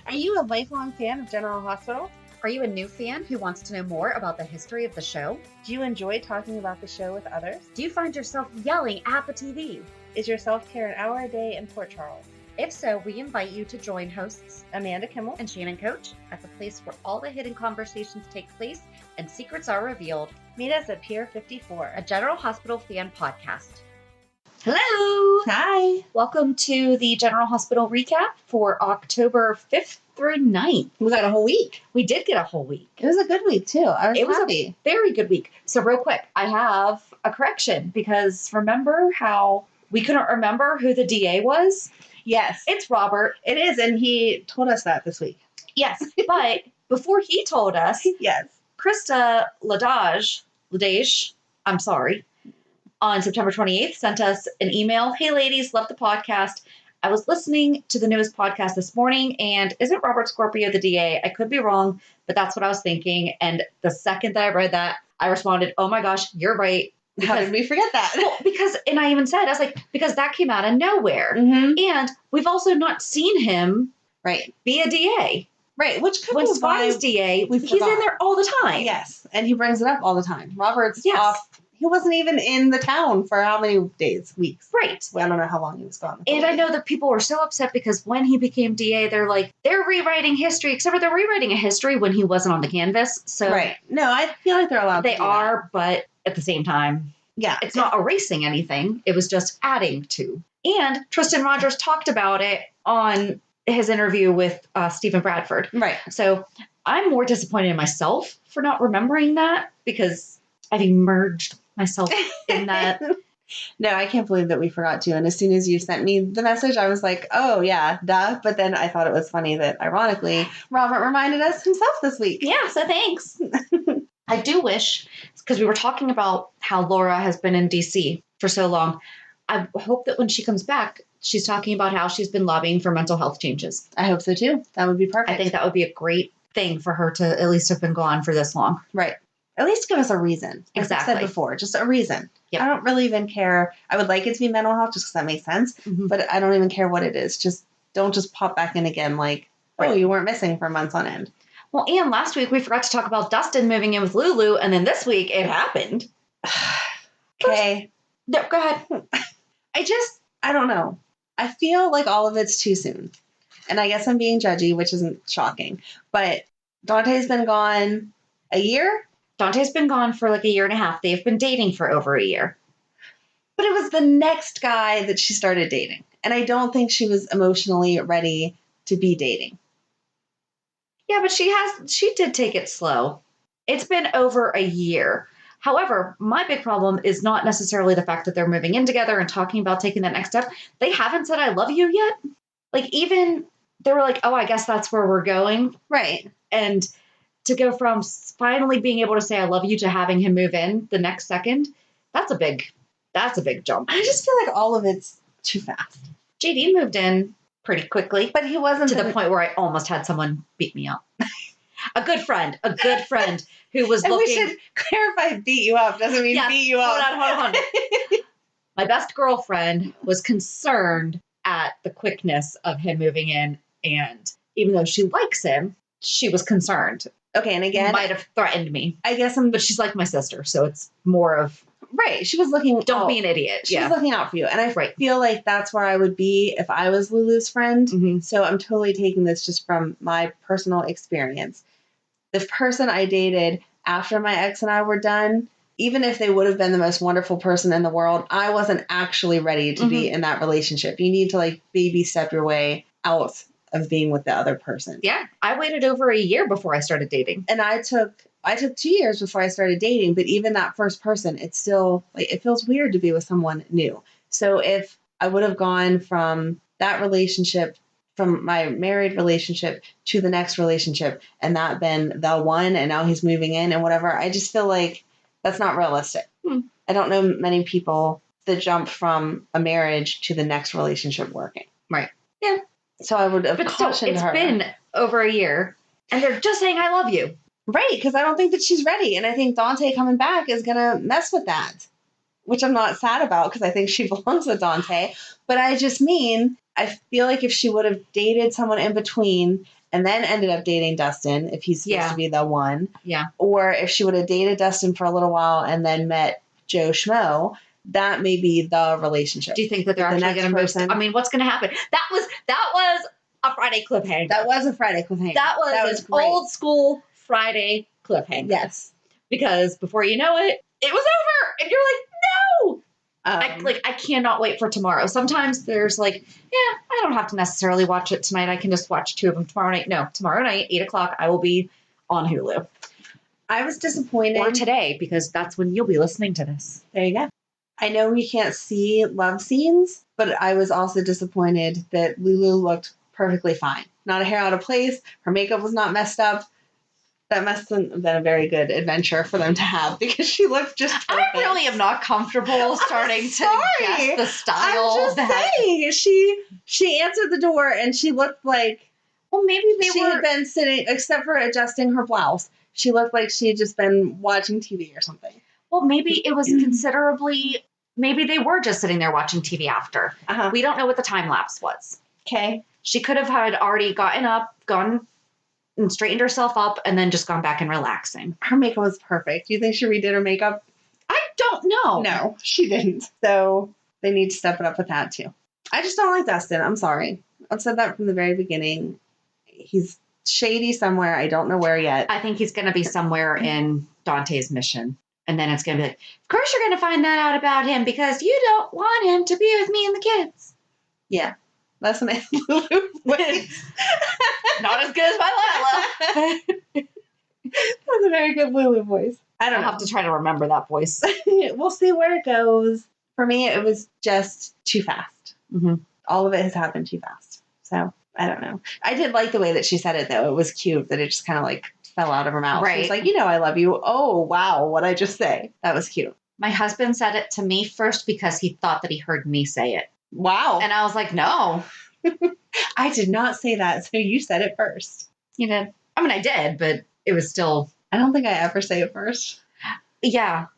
Are you a lifelong fan of General Hospital? Are you a new fan who wants to know more about the history of the show? Do you enjoy talking about the show with others? Do you find yourself yelling at the TV? Is your self-care an hour a day in Port Charles? If so, we invite you to join hosts Amanda Kimmel and Shannon Coach at the place where all the hidden conversations take place and secrets are revealed. Meet us at Pier 54, A General Hospital fan podcast. Hello! Hi! Welcome to the General Hospital recap for October 5th through 9th. We got a whole week. We did get a whole week. It was a good week, too. It was happy. A very good week. So real quick, I have a correction because remember how we couldn't remember who the DA was? Yes. It's Robert. It is, and he told us that this week. Yes, but before he told us, yes, Krista Ladage, I'm sorry, on September 28th sent us an email. Hey, ladies, love the podcast. I was listening to the newest podcast this morning, and isn't Robert Scorpio the DA? I could be wrong, but that's what I was thinking. And the second that I read that, I responded, oh my gosh, you're right. How did we forget that? Well, and I even said, I was like, because that came out of nowhere. Mm-hmm. And we've also not seen him be a DA. Right, which could when be Spy's DA, he's in there all the time. Yes, and he brings it up all the time. Robert's off. He wasn't even in the town for how many days, weeks? Right. Well, I don't know how long he was gone. And I know that people were so upset because when he became DA, they're like, they're rewriting history, except for they're rewriting a history when he wasn't on the canvas. So right. No, I feel like they're allowed they to do are, that. But at the same time, yeah, it's not erasing anything. It was just adding to. And Tristan Rogers talked about it on his interview with Stephen Bradford. Right. So I'm more disappointed in myself for not remembering that because I've immersed myself in that. No, I can't believe that we forgot to. And as soon as you sent me the message, I was like, oh, yeah, duh. But then I thought it was funny that, ironically, Robert reminded us himself this week. Yeah, so thanks. I do wish, because we were talking about how Laura has been in D.C. for so long. I hope that when she comes back, she's talking about how she's been lobbying for mental health changes. I hope so, too. That would be perfect. I think that would be a great thing for her to at least have been gone for this long. Right. At least give us a reason. Like exactly. I said before, just a reason. Yep. I don't really even care. I would like it to be mental health just because that makes sense. Mm-hmm. But I don't even care what it is. Just don't just pop back in again like, oh, you weren't missing for months on end. Well, and last week we forgot to talk about Dustin moving in with Lulu. And then this week it happened. Okay. No, go ahead. I don't know. I feel like all of it's too soon. And I guess I'm being judgy, which isn't shocking. But Dante's been gone a year? Dante's been gone for like a year and a half. They've been dating for over a year. But it was the next guy that she started dating. And I don't think she was emotionally ready to be dating. Yeah, but she did take it slow. It's been over a year. However, my big problem is not necessarily the fact that they're moving in together and talking about taking that next step. They haven't said I love you yet. Like even they were like, oh, I guess that's where we're going. Right. And to go from finally being able to say I love you to having him move in the next second, that's a big jump. I just feel like all of it's too fast. JD moved in pretty quickly. But he wasn't to the point where I almost had someone beat me up. A good friend who was and looking. We should clarify beat you up doesn't mean beat you up. Hold on. My best girlfriend was concerned at the quickness of him moving in. And even though she likes him, she was concerned. Okay, and again, might have threatened me. I guess but she's like my sister, so it's more of right. She was looking. Don't be an idiot. She was looking out for you, and I feel like that's where I would be if I was Lulu's friend. Mm-hmm. So I'm totally taking this just from my personal experience. The person I dated after my ex and I were done, even if they would have been the most wonderful person in the world, I wasn't actually ready to be in that relationship. You need to like baby step your way out of being with the other person. Yeah. I waited over a year before I started dating. And I took 2 years before I started dating, but even that first person, it's still like, it feels weird to be with someone new. So if I would have gone from that relationship, from my married relationship to the next relationship, and that been the one, and now he's moving in and whatever, I just feel like that's not realistic. I don't know many people that jump from a marriage to the next relationship working. Right. Yeah. So I would have cautioned her. It's been over a year, and they're just saying, I love you. Right, because I don't think that she's ready. And I think Dante coming back is going to mess with that, which I'm not sad about because I think she belongs with Dante. But I just mean, I feel like if she would have dated someone in between and then ended up dating Dustin, if he's supposed to be the one. Yeah. Or if she would have dated Dustin for a little while and then met Joe Schmo, that may be the relationship. Do you think that they're actually going to move? I mean, what's going to happen? That was a Friday cliffhanger. That was a Friday cliffhanger. That was an old school Friday cliffhanger. Yes. Because before you know it, it was over. And you're like, no. I cannot wait for tomorrow. Sometimes there's like, I don't have to necessarily watch it tonight. I can just watch 2 of them tomorrow night. No, tomorrow night, 8:00, I will be on Hulu. I was disappointed. Or today, because that's when you'll be listening to this. There you go. I know we can't see love scenes, but I was also disappointed that Lulu looked perfectly fine. Not a hair out of place. Her makeup was not messed up. That must have been a very good adventure for them to have because she looked just perfect. I really am not comfortable starting to guess the style. I'm just saying. She answered the door and she looked like, well, maybe she had been sitting, except for adjusting her blouse. She looked like she had just been watching TV or something. Well, maybe it was considerably, maybe they were just sitting there watching TV after. Uh-huh. We don't know what the time lapse was. Okay. She could have had already gotten up, gone and straightened herself up, and then just gone back and relaxing. Her makeup was perfect. Do you think she redid her makeup? I don't know. No, she didn't. So they need to step it up with that too. I just don't like Dustin. I'm sorry. I've said that from the very beginning. He's shady somewhere. I don't know where yet. I think he's going to be somewhere in Dante's mission. And then it's going to be like, of course you're going to find that out about him because you don't want him to be with me and the kids. Yeah. That's a nice Lulu voice. Not as good as my Lila. That's a very good Lulu voice. I'll have to try to remember that voice. We'll see where it goes. For me, it was just too fast. Mm-hmm. All of it has happened too fast. So, I don't know. I did like the way that she said it, though. It was cute that it just kind of like fell out of her mouth. Right. She was like, I love you. Oh, wow. What'd I just say? That was cute. My husband said it to me first because he thought that he heard me say it. Wow. And I was like, no. I did not say that. So you said it first. You did. I mean, I did, but it was still. I don't think I ever say it first. Yeah.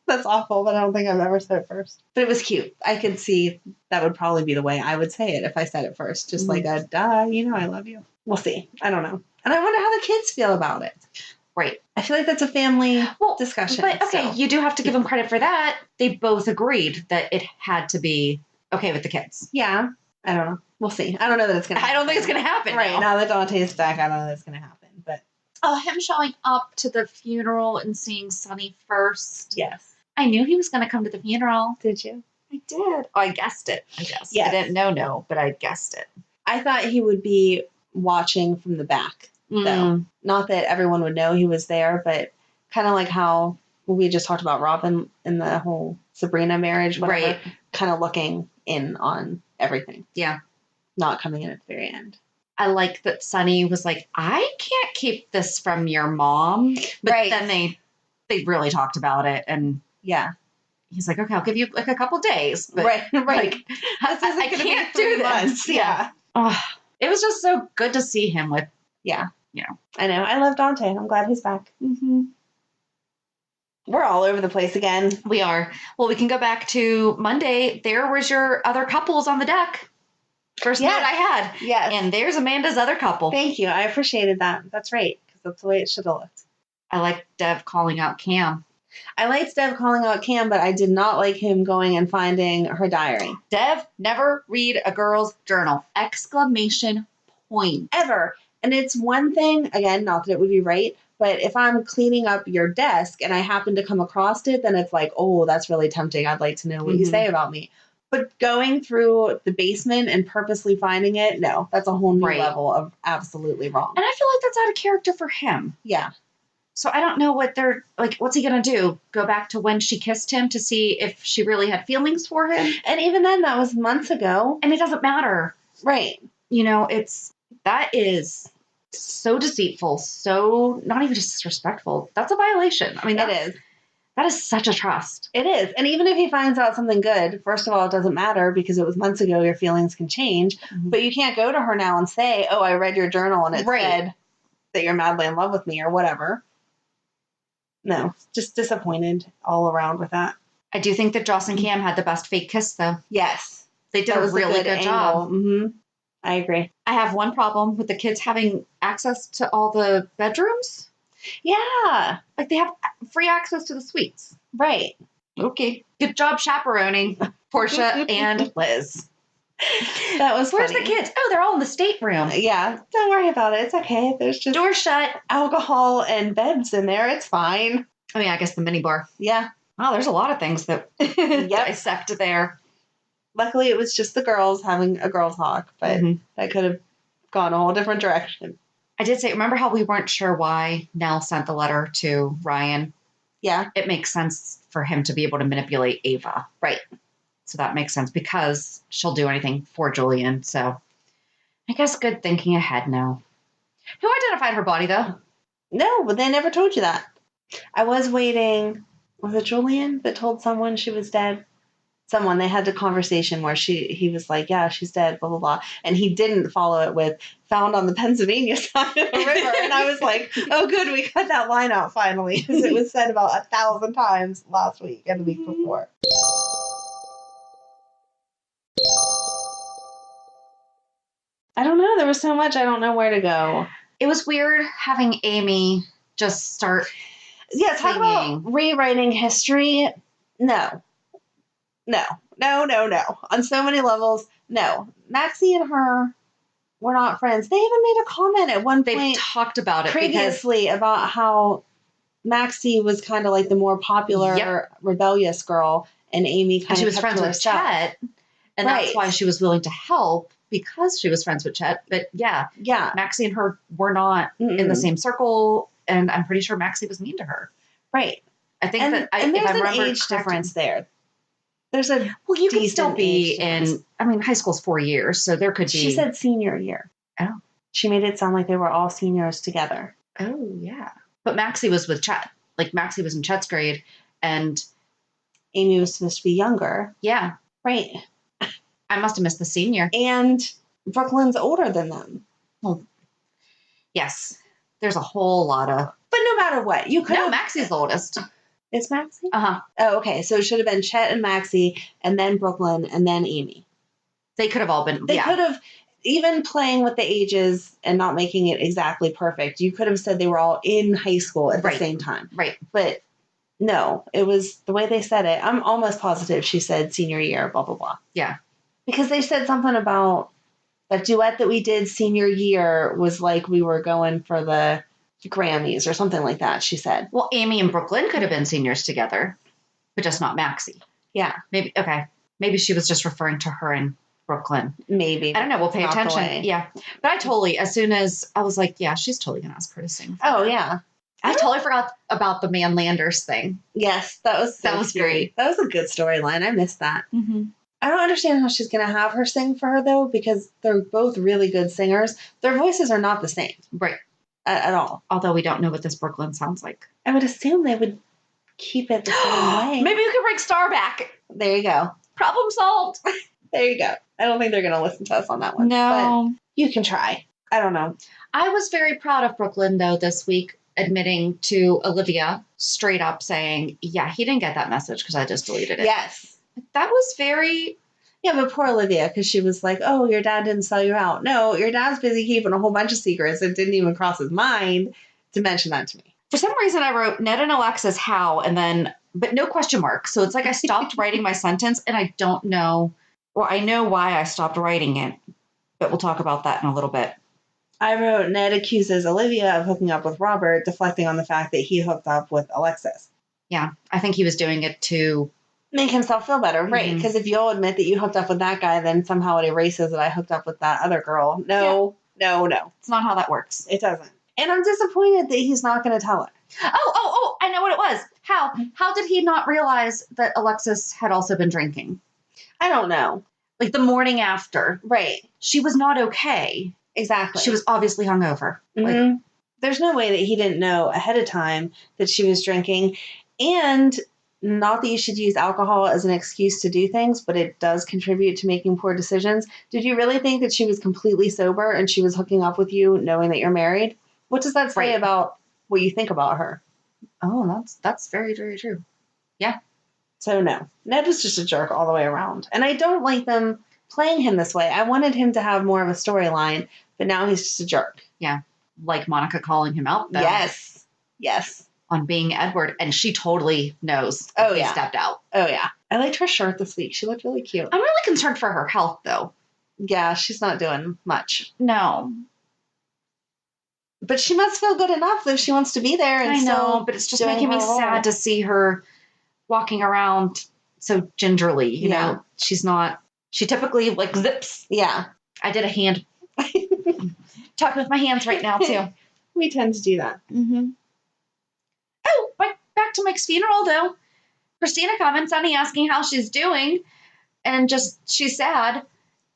That's awful, but I don't think I've ever said it first. But it was cute. I could see that would probably be the way I would say it if I said it first. Just like a, duh, I love you. We'll see. I don't know. And I wonder how the kids feel about it. Right. I feel like that's a family discussion. But okay, you do have to give them credit for that. They both agreed that it had to be okay with the kids. Yeah. I don't know. We'll see. I don't know that it's going to happen. I don't think it's going to happen. Right. Now that Dante is back, I don't know that it's going to happen. But him showing up to the funeral and seeing Sonny first. Yes. I knew he was going to come to the funeral. Did you? I did. Oh, I guessed it. I guess. Yes. I didn't know, but I guessed it. I thought he would be watching from the back, though. Not that everyone would know he was there, but kind of like how we just talked about Robin in the whole Sabrina marriage, whatever, right. Kind of looking in on everything. Yeah. Not coming in at the very end. I like that Sonny was like, I can't keep this from your mom. But then they really talked about it. And yeah, he's like, okay, I'll give you like a couple days. But right. Like, I can't do this. Yeah. Oh, it was just so good to see him with. Yeah. I know. I love Dante. I'm glad he's back. Mm-hmm. We're all over the place again. We are. Well, we can go back to Monday. There was your other couples on the deck. First note I had. Yes. And there's Amanda's other couple. Thank you. I appreciated that. That's right. Because that's the way it should have looked. I like Dev calling out Cam. I liked Dev calling out Cam, but I did not like him going and finding her diary. Dev, never read a girl's journal. Exclamation point. Ever. And it's one thing, again, not that it would be right, but if I'm cleaning up your desk and I happen to come across it, then it's like, oh, that's really tempting. I'd like to know what you say about me. But going through the basement and purposely finding it, no, that's a whole new level of absolutely wrong. And I feel like that's out of character for him. Yeah. So I don't know what they're, like, what's he going to do? Go back to when she kissed him to see if she really had feelings for him? And even then, that was months ago. And it doesn't matter. Right. That is so deceitful, so not even just disrespectful. That's a violation. I mean, it is. That is such a trust. It is. And even if he finds out something good, first of all, it doesn't matter because it was months ago. Your feelings can change. Mm-hmm. But you can't go to her now and say, oh, I read your journal and it said that you're madly in love with me or whatever. No, just disappointed all around with that. I do think that Joss and Cam had the best fake kiss, though. Yes. They did a really good job. Mm-hmm. I agree. I have one problem with the kids having access to all the bedrooms. Yeah. Like they have free access to the suites. Right. Okay. Good job chaperoning Portia and Liz. That was Where's funny. the kids? Oh, they're all in the stateroom. Yeah. Don't worry about it. It's okay. There's just Door shut. alcohol and beds in there. It's fine. I mean, I guess the minibar. Yeah. Oh, there's a lot of things that dissect there. Luckily, it was just the girls having a girl talk, but that could have gone a whole different direction. I did say, remember how we weren't sure why Nell sent the letter to Ryan? Yeah. It makes sense for him to be able to manipulate Ava. Right. So that makes sense because she'll do anything for Julian. So I guess good thinking ahead now. Who identified her body, though? No, but they never told you that. I was waiting. Was it Julian that told someone she was dead? Someone, they had the conversation where he was like, yeah, she's dead, blah, blah, blah. And he didn't follow it with found on the Pennsylvania side of the river. And I was like, oh, good, we got that line out finally. Because it was said about 1,000 times last week and the week before. I don't know. There was so much. I don't know where to go. It was weird having Amy just start Yeah, talk about rewriting history. No. On so many levels, no. Maxie and her were not friends. They even made a comment at one point. They've talked about it previously about how Maxie was kind of like the more popular, rebellious girl, and Amy kind of she was friends with Chet, and that's why she was willing to help because she was friends with Chet. But yeah, Maxie and her were not in the same circle, and I'm pretty sure Maxie was mean to her. Right. I think and there's an age difference there. There's a you could still be in. I mean, high school's 4 years, so there could be. She said senior year. Oh, she made it sound like they were all seniors together. Oh yeah, but Maxie was with Chet. Like Maxie was in Chet's grade, and Amy was supposed to be younger. Yeah, right. I must have missed the senior. And Brooklyn's older than them. Well, yes, there's a whole lot of. But no matter what, you could. No, Maxie's the oldest. It's Maxie? Uh-huh. Oh, okay. So it should have been Chet and Maxie, and then Brooklyn, and then Amy. They could have all been. They could have, even playing with the ages and not making it exactly perfect, you could have said they were all in high school at the same time. Right. But no, it was the way they said it. I'm almost positive she said senior year, blah, blah, blah. Yeah. Because they said something about that duet that we did senior year was like we were going for the Grammys or something like that, she said. Well, Amy and Brooklyn could have been seniors together, but just not Maxie. Yeah. Maybe, okay. Maybe she was just referring to her in Brooklyn. Maybe. I don't know. We'll pay attention. Yeah. But I totally, as soon as I was like, yeah, she's totally going to ask her to sing. Oh, yeah. I totally forgot about the Man Landers thing. Yes, that was great. That was a good storyline. I missed that. Mm-hmm. I don't understand how she's going to have her sing for her, though, because they're both really good singers. Their voices are not the same. Right. At all. Although we don't know what this Brooklyn sounds like. I would assume they would keep it the same way. Maybe we could bring Star back. There you go. Problem solved. There you go. I don't think they're going to listen to us on that one. No. But you can try. I don't know. I was very proud of Brooklyn, though, this week, admitting to Olivia straight up saying, yeah, he didn't get that message because I just deleted it. Yes. That was very... Yeah, but poor Olivia, because she was like, oh, your dad didn't sell you out. No, your dad's busy keeping a whole bunch of secrets. It didn't even cross his mind to mention that to me. For some reason, I wrote Ned and Alexis how, and then, but no question mark. So it's like I stopped writing my sentence, and I don't know, or I know why I stopped writing it, but we'll talk about that in a little bit. I wrote Ned accuses Olivia of hooking up with Robert, deflecting on the fact that he hooked up with Alexis. Yeah, I think he was doing it to... make himself feel better, right? Because if you'll admit that you hooked up with that guy, then somehow it erases that I hooked up with that other girl. No. It's not how that works. It doesn't. And I'm disappointed that he's not going to tell her. Oh, I know what it was. How did he not realize that Alexis had also been drinking? I don't know. Like the morning after. Right. She was not okay. Exactly. She was obviously hungover. Mm-hmm. Like, there's no way that he didn't know ahead of time that she was drinking. And not that you should use alcohol as an excuse to do things, but it does contribute to making poor decisions. Did you really think that she was completely sober and she was hooking up with you knowing that you're married? What does that say about what you think about her? Oh, that's very, very true. Yeah. So no, Ned was just a jerk all the way around. And I don't like them playing him this way. I wanted him to have more of a storyline, but now he's just a jerk. Yeah. Like Monica calling him out, though. Yes. Yes. On being Edward. And she totally knows he stepped out. Oh, yeah. I liked her shirt this week. She looked really cute. I'm really concerned for her health, though. Yeah, she's not doing much. No. But she must feel good enough if she wants to be there. And I know, but it's just making me sad to see her walking around so gingerly. You know, she typically like zips. Yeah. I did a hand. Talking with my hands right now, too. We tend to do that. Mm-hmm. Oh, back to Mike's funeral, though. Christina comments on me asking how she's doing. And she's sad.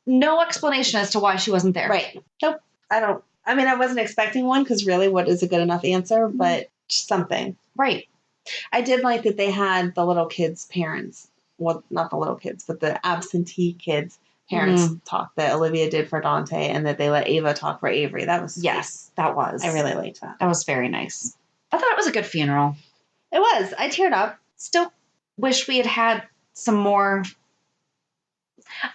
No explanation as to why she wasn't there. Right. Nope. I wasn't expecting one because really what is a good enough answer, but something. Right. I did like that they had the little kids' parents. Well, not the little kids, but the absentee kids' parents talk that Olivia did for Dante and that they let Ava talk for Avery. That was sweet. Yes, that was. I really liked that. That was very nice. I thought it was a good funeral. It was. I teared up. Still wish we had some more.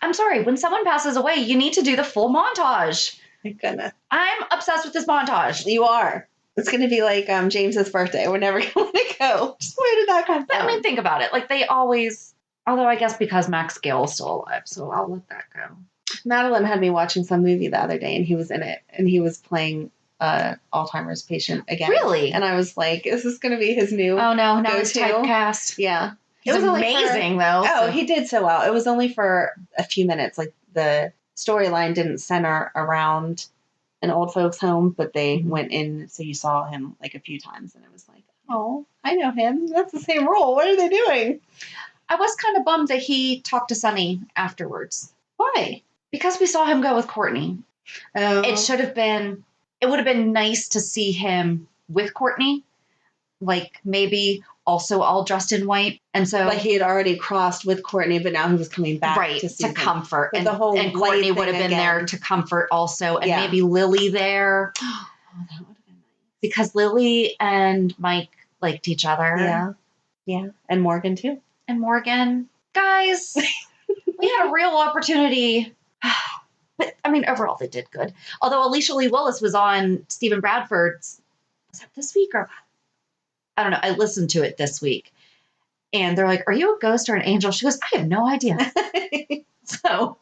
I'm sorry. When someone passes away, you need to do the full montage. Thank goodness. I'm obsessed with this montage. You are. It's going to be like James's birthday. We're never going to go. Just where did that come from? I mean, think about it. Like, they always... Although, I guess because Max Gale's still alive, so I'll let that go. Madeline had me watching some movie the other day, and he was in it. And he was playing Alzheimer's patient again. Really? And I was like, is this going to be his new Oh, no. Now he's go-to? typecast. Yeah. It was amazing, though. Oh, he did so well. It was only for a few minutes. Like, the storyline didn't center around an old folks home, but they went in, so you saw him like a few times, and it was like, oh, I know him. That's the same role. What are they doing? I was kind of bummed that he talked to Sunny afterwards. Why? Because we saw him go with Courtney. Oh. It would have been nice to see him with Courtney, like maybe also all dressed in white. And so, like he had already crossed with Courtney, but now he was coming back to comfort. And Courtney would have been there to comfort also. And maybe Lily there. Oh, that would have been nice. Because Lily and Mike liked each other. Yeah. Yeah. And Morgan too. And Morgan. Guys, we had a real opportunity. But, I mean, overall, they did good. Although Alicia Lee Willis was on Stephen Bradford's, was that this week? Or I don't know. I listened to it this week. And they're like, are you a ghost or an angel? She goes, I have no idea. So.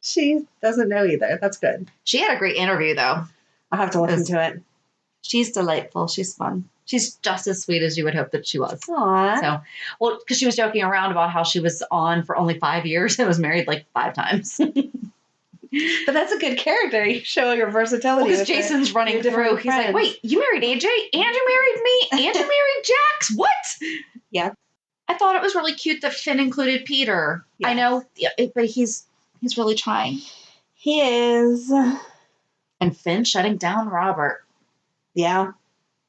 She doesn't know either. That's good. She had a great interview, though. I'll have to listen to it. She's delightful. She's fun. She's just as sweet as you would hope that she was. Aww. So, well, because she was joking around about how she was on for only 5 years and was married like 5 times. But that's a good character. You show your versatility. Because Jason's running through. He's like, wait, you married AJ and you married me and you married Jax? What? Yeah. I thought it was really cute that Finn included Peter. Yes. I know, but he's really trying. He is. And Finn shutting down Robert. Yeah.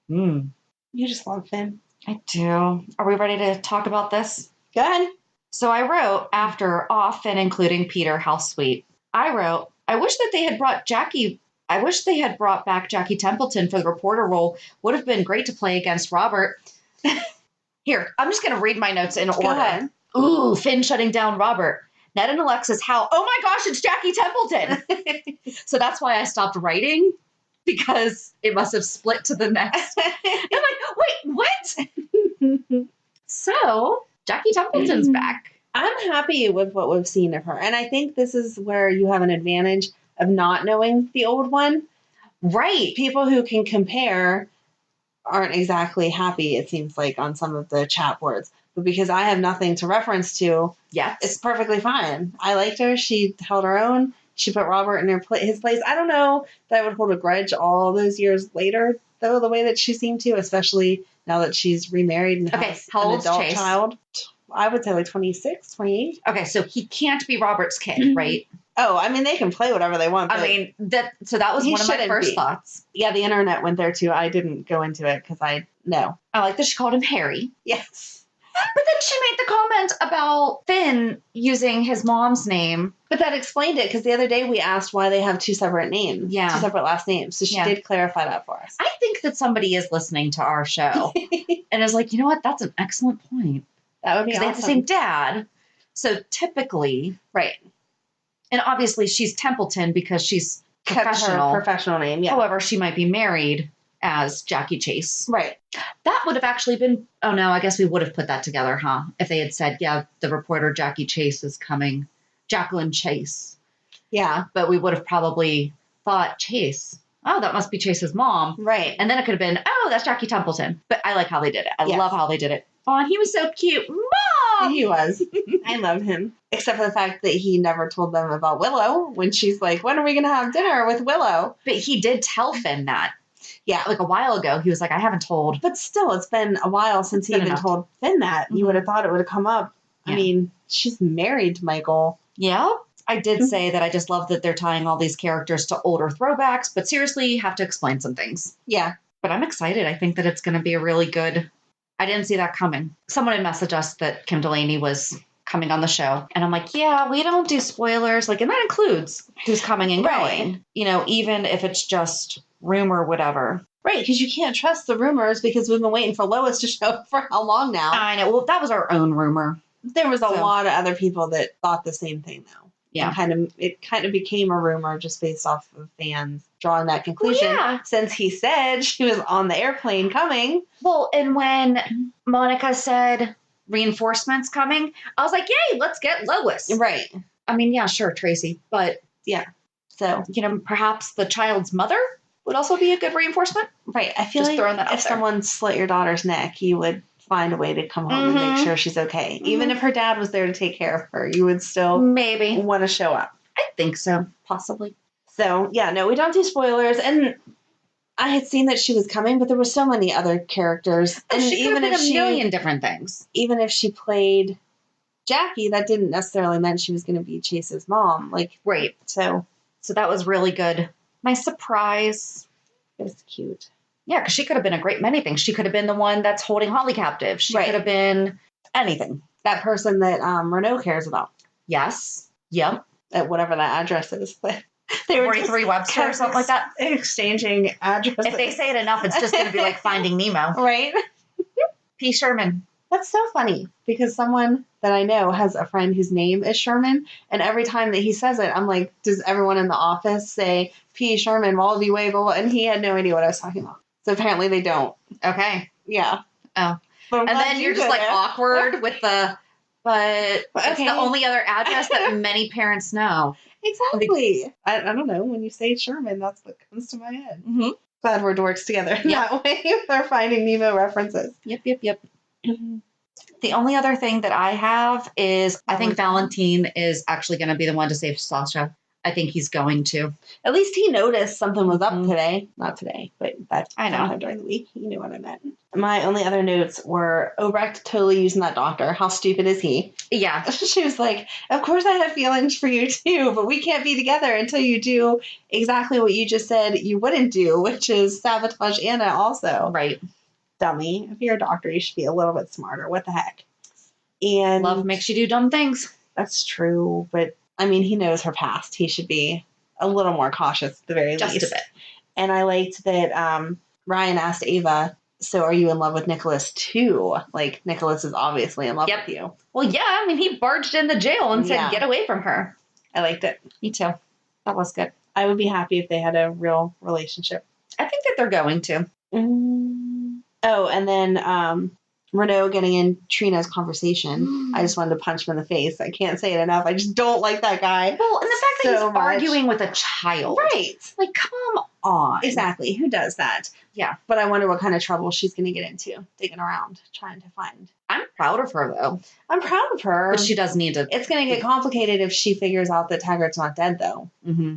You just love Finn. I do. Are we ready to talk about this? Go ahead. So I wrote, after Finn including Peter, how sweet. I wrote, I wish they had brought back Jackie Templeton for the reporter role. Would have been great to play against Robert. Here, I'm just going to read my notes in order. Go ahead. Ooh, Finn shutting down Robert. Ned and Alexis, how? Oh my gosh, it's Jackie Templeton. So that's why I stopped writing, because it must have split to the next. I'm like, wait, what? So Jackie Templeton's back. I'm happy with what we've seen of her. And I think this is where you have an advantage of not knowing the old one. Right. People who can compare aren't exactly happy, it seems like, on some of the chat boards. But because I have nothing to reference to, it's perfectly fine. I liked her. She held her own. She put Robert in his place. I don't know that I would hold a grudge all those years later, though, the way that she seemed to, especially now that she's remarried and has an adult child. I would say like 26, 28. Okay, so he can't be Robert's kid, right? Oh, I mean, they can play whatever they want. I mean, that was one of my first thoughts. Yeah, the internet went there too. I didn't go into it because I like that she called him Harry. Yes. But then she made the comment about Finn using his mom's name. But that explained it, because the other day we asked why they have two separate names. Yeah. 2 separate last names. So she did clarify that for us. I think that somebody is listening to our show and is like, you know what? That's an excellent point. That would be awesome. They have the same dad. So typically. Right. And obviously she's Templeton because she's Kept her professional. professional name, yeah. However, she might be married as Jackie Chase. Right. That would have actually been, oh no, I guess we would have put that together, huh? If they had said, yeah, the reporter Jackie Chase is coming. Jacqueline Chase. Yeah. But we would have probably thought Chase. Oh, that must be Chase's mom. Right. And then it could have been, oh, that's Jackie Templeton. But I like how they did it. I love how they did it. Oh, and he was so cute. Mom! He was. I love him. Except for the fact that he never told them about Willow when she's like, when are we going to have dinner with Willow? But he did tell Finn that. Yeah. Like a while ago. He was like, I haven't told. But still, it's been a while since he even told Finn that. You would have thought it would have come up. Yeah. I mean, she's married to Michael. Yeah. I did say that I just love that they're tying all these characters to older throwbacks, but seriously, you have to explain some things. Yeah. But I'm excited. I think that it's going to be a really good... I didn't see that coming. Someone had messaged us that Kim Delaney was coming on the show. And I'm like, yeah, we don't do spoilers. Like, and that includes who's coming and going. You know, even if it's just rumor, whatever. Right, because you can't trust the rumors because we've been waiting for Lois to show up for how long now? I know. Well, that was our own rumor. There was a lot of other people that thought the same thing, though. Yeah. And it kind of became a rumor just based off of fans drawing that conclusion. Well, yeah. Since he said she was on the airplane coming. Well, and when Monica said reinforcements coming, I was like, yay, let's get Lois. Right. I mean, yeah, sure, Tracy. But yeah. So, you know, perhaps the child's mother would also be a good reinforcement. Right. I feel just like if someone slit your daughter's neck, you would find a way to come home and make sure she's okay. Even if her dad was there to take care of her, you would still maybe want to show up. I think so. Possibly. So, yeah, no, we don't do spoilers. And I had seen that she was coming, but there were so many other characters. And she could have been a million different things. Even if she played Jackie, that didn't necessarily mean she was going to be Chase's mom. Like, right. So that was really good. Nice surprise. It was cute. Yeah, because she could have been a great many things. She could have been the one that's holding Holly captive. She could have been anything. That person that Renault cares about. Yes. Yep. At whatever that address is. But they were 43 Webster or something like that. Exchanging addresses. If they say it enough, it's just going to be like Finding Nemo. Right? P. Sherman. That's so funny because someone that I know has a friend whose name is Sherman. And every time that he says it, I'm like, does everyone in the office say P. Sherman, Wallaby Wavell? And he had no idea what I was talking about. So apparently they don't. Okay. Yeah. Oh. And then you're just like awkward with the, but it's the only other address that many parents know. Exactly. I don't know. When you say Sherman, that's what comes to my head. Mm-hmm. Glad we're dorks together that way with our Finding Nemo references. Yep. Mm-hmm. The only other thing that I have is I think Valentine is actually going to be the one to save Sasha. I think he's going to. At least he noticed something was up today. Not today, but that I know during the week. You knew what I meant. My only other notes were Obrecht totally using that doctor. How stupid is he? Yeah. She was like, of course I have feelings for you too, but we can't be together until you do exactly what you just said you wouldn't do, which is sabotage Anna also. Right. Dummy. If you're a doctor, you should be a little bit smarter. What the heck? And love makes you do dumb things. That's true, but I mean, he knows her past. He should be a little more cautious at the very least. Just a bit. And I liked that Ryan asked Ava, so are you in love with Nicholas too? Like, Nicholas is obviously in love with you. Well, yeah. I mean, he barged in the jail and said, get away from her. I liked it. Me too. That was good. I would be happy if they had a real relationship. I think that they're going to. Oh, and then Renault getting in Trina's conversation. I just wanted to punch him in the face. I can't say it enough. I just don't like that guy. Well, and the fact that he's arguing with a child. Right. Like, come on. Exactly. Who does that? Yeah. But I wonder what kind of trouble she's going to get into, digging around, trying to find. I'm proud of her, though. I'm proud of her. But she does need to. It's going to get complicated if she figures out that Taggart's not dead, though. Mm-hmm.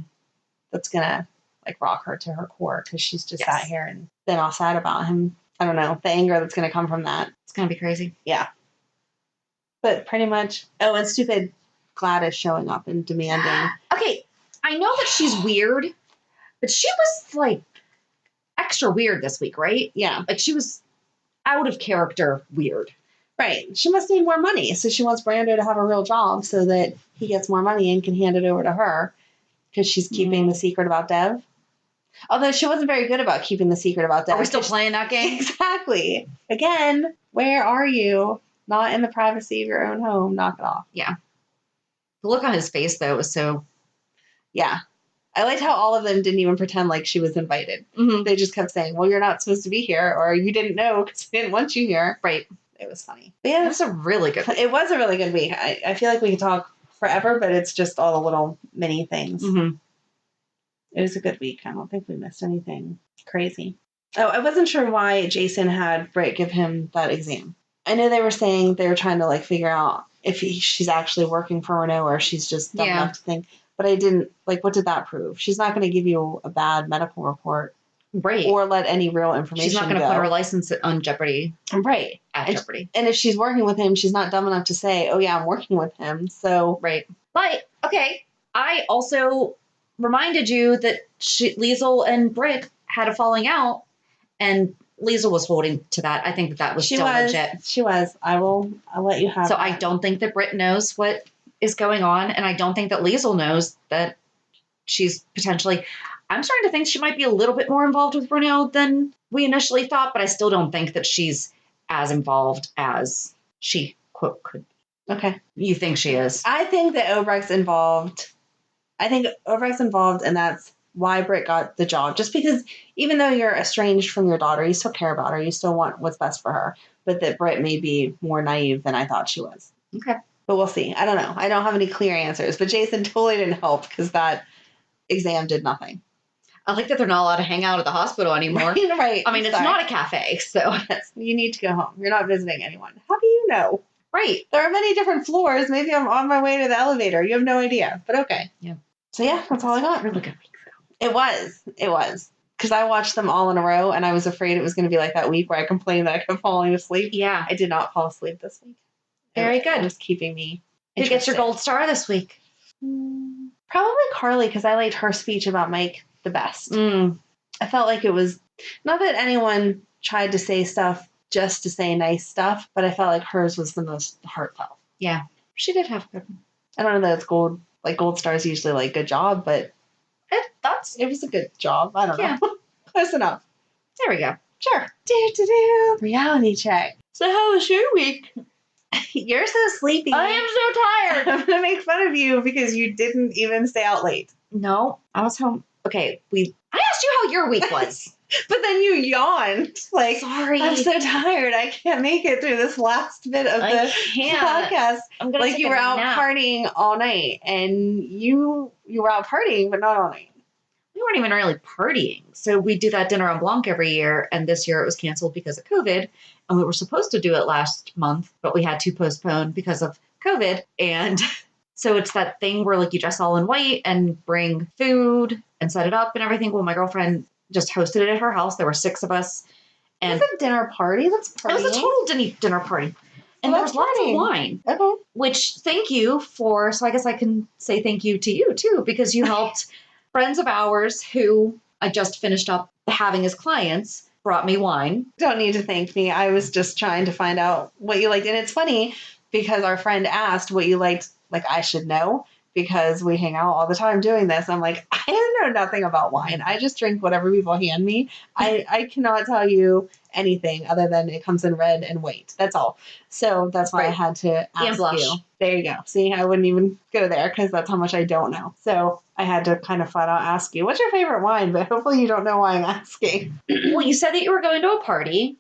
That's going to, like, rock her to her core because she's just sat here and been all sad about him. I don't know. The anger that's going to come from that. It's going to be crazy. Yeah. But pretty much. Oh, and stupid Gladys showing up and demanding. Okay. I know that she's weird, but she was like extra weird this week, right? Yeah. Like she was out of character weird. Right. She must need more money. So she wants Brando to have a real job so that he gets more money and can hand it over to her because she's keeping the secret about Dev. Although she wasn't very good about keeping the secret about that. Are we still playing that game? Exactly. Again, where are you? Not in the privacy of your own home. Knock it off. Yeah. The look on his face, though, was so Yeah. I liked how all of them didn't even pretend like she was invited. Mm-hmm. They just kept saying, well, you're not supposed to be here, or you didn't know because we didn't want you here. Right. It was funny. But yeah, It was a really good week. It was a really good week. I feel like we could talk forever, but it's just all the little mini things. Mm-hmm. It was a good week. I don't think we missed anything crazy. Oh, I wasn't sure why Jason had Britt give him that exam. I know they were saying they were trying to like figure out if she's actually working for Renault or she's just dumb enough to think. But I didn't, like, what did that prove? She's not going to give you a bad medical report. Right. Or let any real information She's not going to put her license on jeopardy. Right. At jeopardy. And if she's working with him, she's not dumb enough to say, oh, yeah, I'm working with him. So. Right. But, okay, I also reminded you that Liesl and Britt had a falling out, and Liesl was holding to that. I think that was still legit. She was. I'll let you have So that. I don't think that Britt knows what is going on, and I don't think that Liesl knows that she's potentially... I'm starting to think she might be a little bit more involved with Renault than we initially thought, but I still don't think that she's as involved as she, quote, could be. Okay. You think she is? I think that Obrecht's involved. And that's why Britt got the job. Just because even though you're estranged from your daughter, you still care about her. You still want what's best for her. But that Britt may be more naive than I thought she was. Okay. But we'll see. I don't know. I don't have any clear answers. But Jason totally didn't help because that exam did nothing. I like that they're not allowed to hang out at the hospital anymore. Right. I mean, it's not a cafe, so. You need to go home. You're not visiting anyone. How do you know? Right. There are many different floors. Maybe I'm on my way to the elevator. You have no idea. But okay. Yeah. So yeah, that's all I got. Really good. It was. Because I watched them all in a row, and I was afraid it was going to be like that week where I complained that I kept falling asleep. Yeah. I did not fall asleep this week. Very good. It was keeping me Who gets your gold star this week? Probably Carly, because I liked her speech about Mike the best. I felt like it was, not that anyone tried to say stuff just to say nice stuff, but I felt like hers was the most heartfelt. Yeah. She did have good. I don't know that it's gold. Like gold stars usually like good job, but it was a good job. I don't know. Close enough. There we go. Sure. Reality check. So how was your week? You're so sleepy. I am so tired. I'm going to make fun of you because you didn't even stay out late. No, I was home. Okay, I asked you how your week was. But then you yawned. Like, sorry. I'm so tired. I can't make it through this last bit of the podcast. I'm gonna like you were out partying all night, and you were out partying, but not all night. We weren't even really partying. So we do that dinner on Blanc every year, and this year it was canceled because of COVID. And we were supposed to do it last month, but we had to postpone because of COVID. And so it's that thing where like you dress all in white and bring food and set it up and everything. Well, my girlfriend just hosted it at her house. There were 6 of us. And it was a dinner party. That's partying. It was a total dinner party. And there was lots of wine. Okay. Which, thank you for, so I guess I can say thank you to you too, because you helped friends of ours who I just finished up having as clients brought me wine. Don't need to thank me. I was just trying to find out what you liked. And it's funny because our friend asked what you liked. Like, I should know because we hang out all the time doing this. I'm like, I know nothing about wine. I just drink whatever people hand me. I cannot tell you anything other than it comes in red and white. That's all. So that's why I had to ask you. There you go. See, I wouldn't even go there because that's how much I don't know. So I had to kind of flat out ask you, what's your favorite wine? But hopefully you don't know why I'm asking. Well, you said that you were going to a party.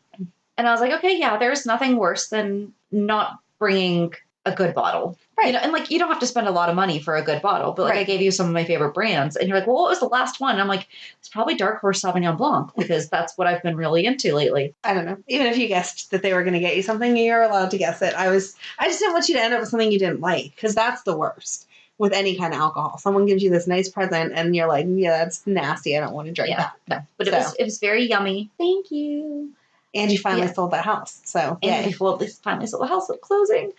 And I was like, okay, yeah, there's nothing worse than not bringing a good bottle. Right. You know, and like, you don't have to spend a lot of money for a good bottle, but like I gave you some of my favorite brands and you're like, well, what was the last one? And I'm like, it's probably Dark Horse Sauvignon Blanc because that's what I've been really into lately. I don't know. Even if you guessed that they were going to get you something, you're allowed to guess it. I just didn't want you to end up with something you didn't like because that's the worst with any kind of alcohol. Someone gives you this nice present and you're like, yeah, that's nasty. I don't want to drink that. No, but it was very yummy. Thank you. And you finally sold that house. So yeah. We finally sold the house at closing.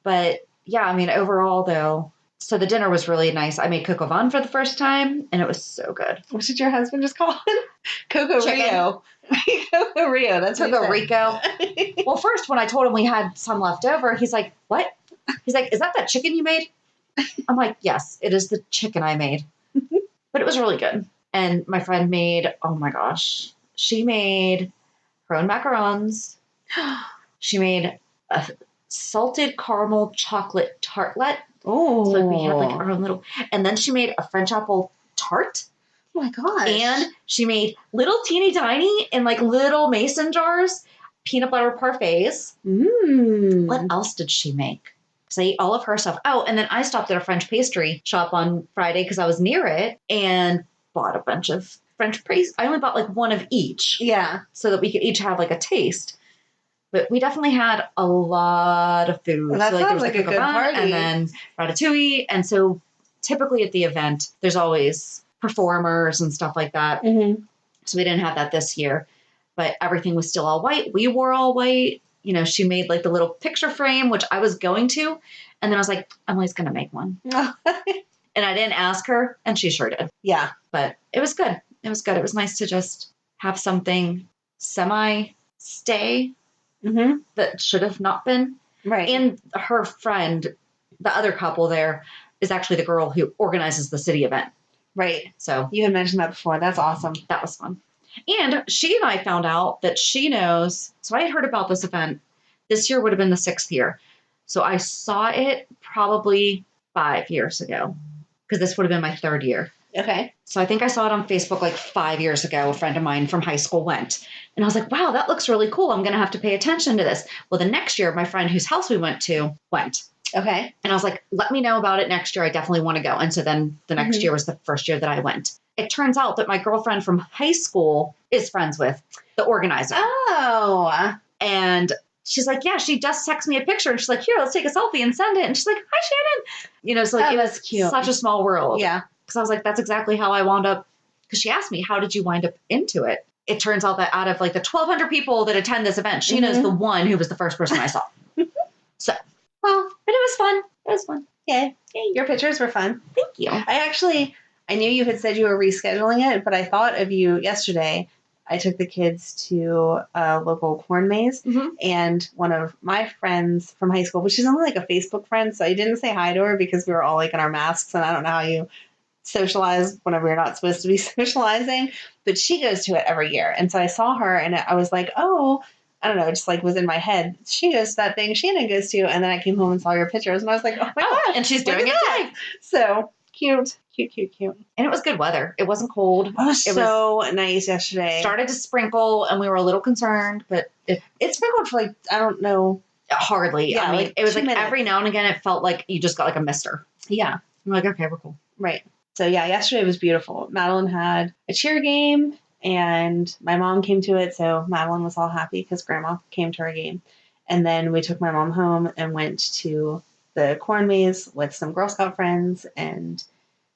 But yeah, I mean, overall, though, so the dinner was really nice. I made coq au vin for the first time, and it was so good. What did your husband just call it? Coco Rio. Coco Rio. That's Coco Rico. Well, first, when I told him we had some left over, he's like, what? He's like, is that chicken you made? I'm like, yes, it is the chicken I made. But it was really good. And my friend made, oh my gosh, she made her own macarons. She made a salted caramel chocolate tartlet Oh. So like we had like our own little, and then she made a French apple tart. Oh my gosh. And she made little teeny tiny in like little mason jars, peanut butter parfaits. What else did she make? Because I ate all of her stuff. Oh, and then I stopped at a French pastry shop on Friday because I was near it and bought a bunch of French pastry. I only bought like one of each. Yeah. So that we could each have like a taste. But we definitely had a lot of food. Well, that so like sounds there was like a good party. And then ratatouille. And so typically at the event, there's always performers and stuff like that. Mm-hmm. So we didn't have that this year, but everything was still all white. We wore all white. You know, she made like the little picture frame, which I was going to. And then I was like, Emily's going to make one. And I didn't ask her, and she sure did. Yeah. But it was good. It was good. It was nice to just have something semi-stay that should have not been. Right. And her friend, the other couple there, is actually the girl who organizes the city event. Right. So you had mentioned that before. That's awesome. That was fun. And she and I found out that she knows. So I had heard about this event. This year would have been the 6th year. So I saw it probably 5 years ago because this would have been my 3rd year. Okay. So I think I saw it on Facebook like 5 years ago. A friend of mine from high school went. And I was like, wow, that looks really cool. I'm going to have to pay attention to this. Well, the next year, my friend whose house we went to went. Okay. And I was like, let me know about it next year. I definitely want to go. And so then the next year was the first year that I went. It turns out that my girlfriend from high school is friends with the organizer. Oh. And she's like, yeah, she just texted me a picture. And she's like, here, let's take a selfie and send it. And she's like, hi, Shannon. You know, so like, it was cute. Such a small world. Yeah. Because I was like, that's exactly how I wound up. Because she asked me, how did you wind up into it? It turns out that out of like the 1,200 people that attend this event, she knows the one who was the first person I saw. So, well, but it was fun. It was fun. Yeah. Your pictures were fun. Thank you. I knew you had said you were rescheduling it, but I thought of you yesterday. I took the kids to a local corn maze, and one of my friends from high school, which is only like a Facebook friend, so I didn't say hi to her because we were all like in our masks, and I don't know how you socialize whenever you're not supposed to be socializing, but she goes to it every year. And so I saw her, and I was like, oh, I don't know, it just like was in my head. She goes to that thing Shannon goes to, and then I came home and saw your pictures, and I was like, oh my gosh. And she's doing it today. So cute. And it was good weather. It wasn't cold. It was so nice yesterday. Started to sprinkle, and we were a little concerned, but it sprinkled for like, I don't know. Hardly. Yeah, I mean, like it was like minutes. Every now and again, it felt like you just got like a mister. Yeah. I'm like, okay, we're cool. Right. So yeah, yesterday was beautiful. Madeline had a cheer game, and my mom came to it. So Madeline was all happy because grandma came to our game. And then we took my mom home and went to the corn maze with some Girl Scout friends, and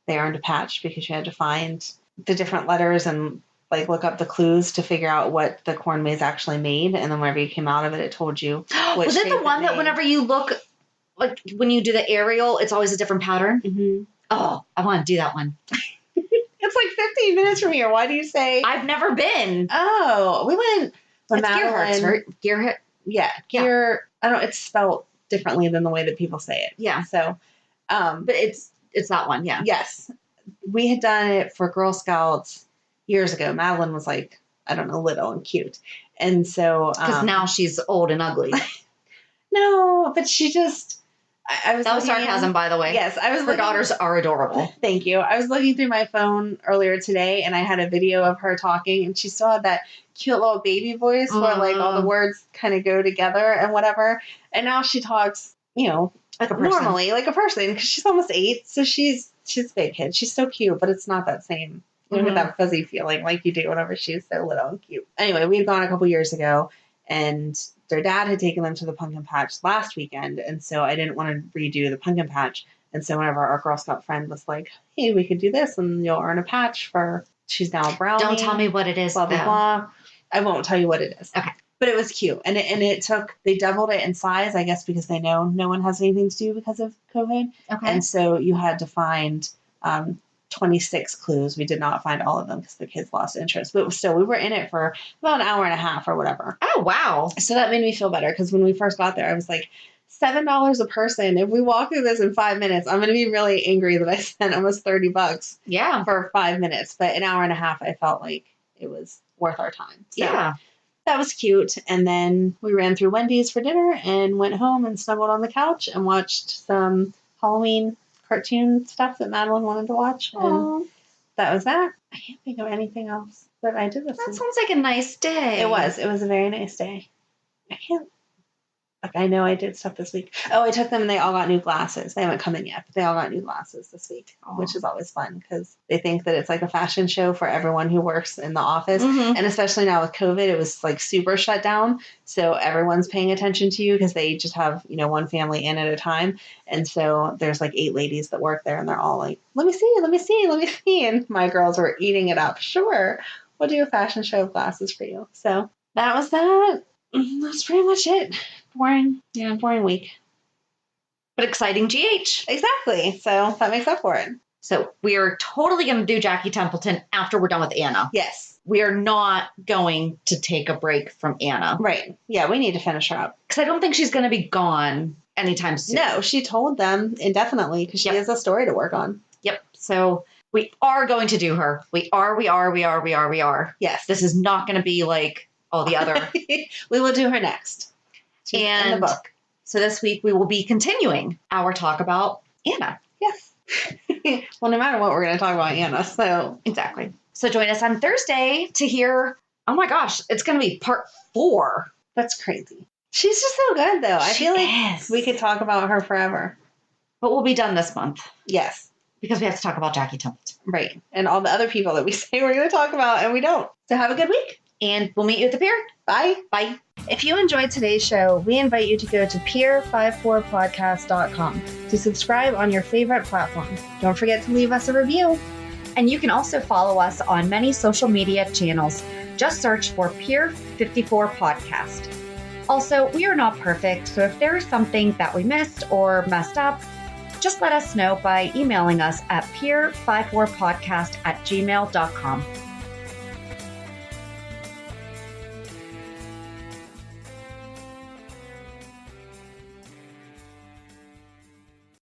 they earned a patch because you had to find the different letters and like look up the clues to figure out what the corn maze actually made. And then whenever you came out of it, it told you. Was it the one that whenever you look, like when you do the aerial, it's always a different pattern? Mm-hmm. Oh, I want to do that one. It's like 15 minutes from here. Why do you say? I've never been. Oh, we went. It's Gearhart's, right? Gearhart. Yeah. Gear. I don't know. It's spelled differently than the way that people say it. Yeah. So, but it's that one. Yeah. Yes. We had done it for Girl Scouts years ago. Madeline was like, I don't know, little and cute. And so. Because now she's old and ugly. No, but she just. That was sarcasm, by the way. Yes, I was. Her daughters are adorable. Thank you. I was looking through my phone earlier today, and I had a video of her talking, and she still had that cute little baby voice where like all the words kind of go together and whatever. And now she talks, you know, like a person. Normally, like a person, because she's almost 8, so she's a big kid. She's so cute, but it's not that same. You don't get that fuzzy feeling like you do whenever she's so little and cute. Anyway, we had gone a couple years ago, and their dad had taken them to the pumpkin patch last weekend, and so I didn't want to redo the pumpkin patch. And so whenever our Girl Scout friend was like, hey, we could do this, and you'll earn a patch for, she's now a brownie. Don't tell me what it is, blah, blah, blah. I won't tell you what it is. Okay. But it was cute. And it took, they doubled it in size, I guess, because they know no one has anything to do because of COVID. Okay. And so you had to find 26 clues. We did not find all of them because the kids lost interest. But still, we were in it for about an hour and a half or whatever. Oh, wow. So that made me feel better because when we first got there, I was like, $7 a person. If we walk through this in 5 minutes, I'm going to be really angry that I spent almost $30 for 5 minutes. But an hour and a half, I felt like it was worth our time. So yeah. That was cute. And then we ran through Wendy's for dinner and went home and snuggled on the couch and watched some Halloween cartoon stuff that Madeline wanted to watch. And Aw, that was that. I can't think of anything else that I did this that week. sounds like a nice day. It was a very nice day. I can't, like, I know I did stuff this week. Oh, I took them and they all got new glasses. They haven't come in yet, but they all got new glasses this week, which is always fun because they think that it's like a fashion show for everyone who works in the office. Mhm. And especially now with COVID, it was like super shut down. So everyone's paying attention to you because they just have, one family in at a time. And so there's like 8 ladies that work there and they're all like, let me see, let me see, let me see. And my girls were eating it up. Sure, we'll do a fashion show of glasses for you. So that was that. That's pretty much it. Boring week. But exciting GH. Exactly. So that makes up for it. So we are totally going to do Jackie Templeton after we're done with Anna. Yes. We are not going to take a break from Anna. Right. Yeah, we need to finish her up. Because I don't think she's going to be gone anytime soon. No, she told them indefinitely because she has a story to work on. Yep. So we are going to do her. We are. Yes. This is not going to be like all the other. We will do her next. She's in the book. So this week we will be continuing our talk about Anna. Yes. Well, no matter what, we're going to talk about Anna. So Exactly. So join us on Thursday to hear, oh my gosh, it's going to be part 4. that's crazy. She's just so good, though. I feel like we could talk about her forever. But we'll be done this month. Yes. Because we have to talk about Jackie Templeton. Right. And all the other people that we say we're going to talk about and we don't. So have a good week. And we'll meet you at the pier. Bye. Bye. If you enjoyed today's show, we invite you to go to peer54podcast.com to subscribe on your favorite platform. Don't forget to leave us a review. And you can also follow us on many social media channels. Just search for Peer 54 Podcast. Also, we are not perfect, so if there is something that we missed or messed up, just let us know by emailing us at peer54podcast@gmail.com.